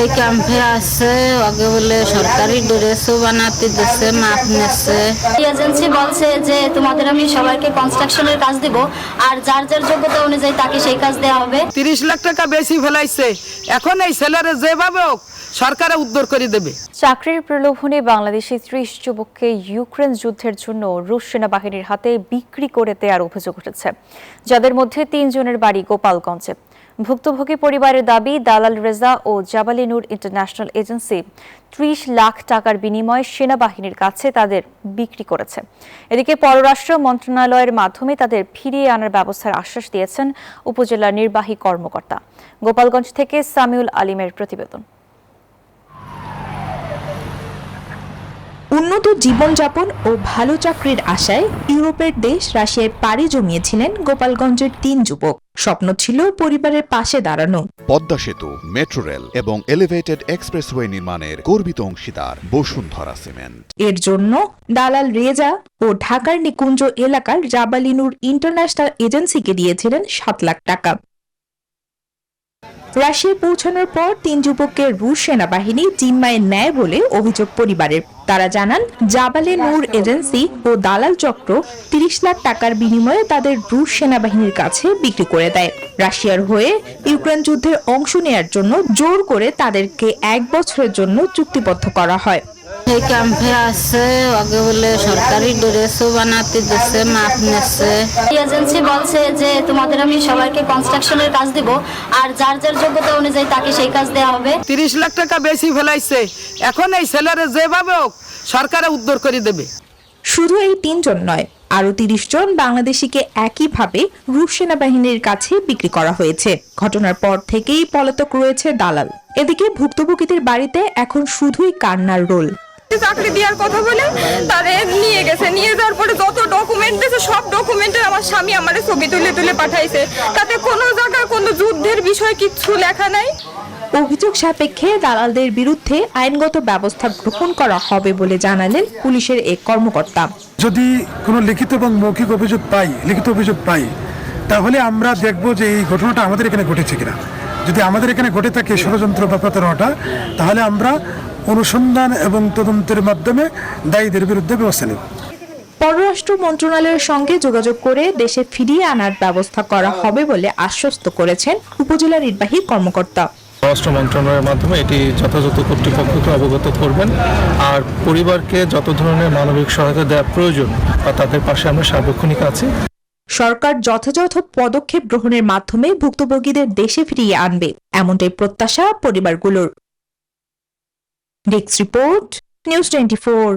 এই ক্যাম্পে আছে আগে বলে সরকারি ড্রেসও বানাতে দিচ্ছে, মাপ নিচ্ছে। এজেন্সি বলছে যে তোমাদের আমি সবাইকে কনস্ট্রাকশনের কাজ দিব, আর যার যার যোগ্যতা অনুযায়ী তাকে সেই কাজ দেওয়া হবে। 30 লাখ টাকা বেশি ফেলাইছে, এখন এই ছেলেরা যেভাবে হোক সরকারে উদ্ধার করে দেবে। চাকরির প্রলোভনে বাংলাদেশি 30 যুবককে ইউক্রেন যুদ্ধের জন্য রুশ সেনাবাহিনীর হাতে বিক্রি করে দেওয়ার অভিযোগ উঠেছে, যাদের মধ্যে 3 জনের বাড়ি গোপালগঞ্জে। ভুক্তভোগী পরিবারের দাবি, দালাল রেজা ও জাবালি নূর ইন্টারন্যাশনাল এজেন্সি 30 লাখ টাকার বিনিময়ে সেনাবাহিনীর কাছে তাদের বিক্রি করেছে। এদিকে পররাষ্ট্র মন্ত্রণালয়ের মাধ্যমে তাদের ফিরিয়ে আনার ব্যবস্থার আশ্বাস দিয়েছেন উপজেলা নির্বাহী কর্মকর্তা। গোপালগঞ্জ থেকে সামিউল আলিমের প্রতিবেদন। উন্নত জীবনযাপন ও ভালো চাকরির আশায় ইউরোপের দেশ রাশিয়ায় পাড়ি জমিয়েছিলেন গোপালগঞ্জের 3 যুবক। স্বপ্ন ছিল পরিবারের পাশে দাঁড়ানো। পদ্মা সেতু, মেট্রো রেল এবং এলিভেটেড এক্সপ্রেসওয়ে নির্মাণের গর্বিত অংশীদার বসুন্ধরা সিমেন্ট। এর জন্য দালাল রেজা ও ঢাকার নিকুঞ্জ এলাকার জাবালি নূর ইন্টারন্যাশনাল এজেন্সিকে দিয়েছিলেন 7 লাখ টাকা। রাশিয়ায় পৌঁছানোর পর 3 যুবককে রুশ সেনাবাহিনী জিম্মায় নেয় বলে অভিযোগ পরিবারের। তারা জানান, জাবালে নূর এজেন্সি ও দালাল চক্র 30 লাখ টাকার বিনিময়ে তাদের রুশ সেনাবাহিনীর কাছে বিক্রি করে দেয়। রাশিয়ার হয়ে ইউক্রেন যুদ্ধের অংশ নেয়ার জন্য জোর করে তাদেরকে 1 বছরের জন্য চুক্তিবদ্ধ করা হয়। এই ক্যাম্পে আছে আগে বলে সরকারি ড্রেসও বানাতে দিচ্ছে, মাপ নিচ্ছে। এজেন্সি বলছে যে তোমাদের আমি সবাইকে কনস্ট্রাকশনের কাজ দিব, আর যার যার যোগ্যতা অনুযায়ী তাকে সেই কাজ দেওয়া হবে। 30 লাখ টাকা বেশি ফেলাইছে, এখন এই ছেলেরা যেভাবে হোক সরকারে উদ্ধার করে দেবে। শুধু এই 3 জন নয়, আরো 30 জন বাংলাদেশিকে একইভাবে রুশ সেনাবাহিনীর কাছে বিক্রি করা হয়েছে। ঘটনার পর থেকেই পলাতক রয়েছে দালাল। এদিকে ভুক্তভোগীদের বাড়িতে এখন শুধুই কান্নার রোল। চাকরি দেওয়ার কথা বলে তাদের নিয়ে গেছে, নিয়ে যাওয়ার পরে যত ডকুমেন্ট দিয়েছে সব ডকুমেন্টে আমার স্বামী আমার ছবি তুলে তুলে পাঠাইছে, তাতে কোনো জায়গায় কোনো যুদ্ধের বিষয় কিচ্ছু লেখা নাই। অভিযোগ সাপেক্ষে দালালদের বিরুদ্ধে আইনগত ব্যবস্থা গ্রহণ করা হবে বলে জানালেন পুলিশের এক কর্মকর্তা। যদি কোনো লিখিত এবং মৌখিক অভিযোগ পাই তাহলে আমরা দেখব যে এই ঘটনাটা আমাদের এখানে ঘটেছে কিনা। যদি আমাদের এখানে ঘটে থাকে ষড়যন্ত্র বা প্রতারণাটা, তাহলে আমরা অনুসন্ধান এবং তদন্তের মাধ্যমে দায়ীদের বিরুদ্ধে ব্যবস্থা নেব। পররাষ্ট্র মন্ত্রণালয়ের সঙ্গে যোগাযোগ করে দেশে ফিরিয়ে আনার ব্যবস্থা করা হবে বলে আশ্বস্ত করেছেন উপজেলা নির্বাহী কর্মকর্তা। পররাষ্ট্র মন্ত্রণালয়ের মাধ্যমে এটি যথাযথ কর্তৃপক্ষকে অবগত করবেন, আর পরিবারকে যত ধরনের মানবিক সহায়তা দেওয়া প্রয়োজন বা তাদের পাশে আমরা সার্বক্ষণিক আছি। সরকার যথাযথ পদক্ষেপ গ্রহণের মাধ্যমে ভুক্তভোগীদের দেশে ফিরিয়ে আনবে, এমনটাই প্রত্যাশা পরিবারগুলোর। Desk report, news 24।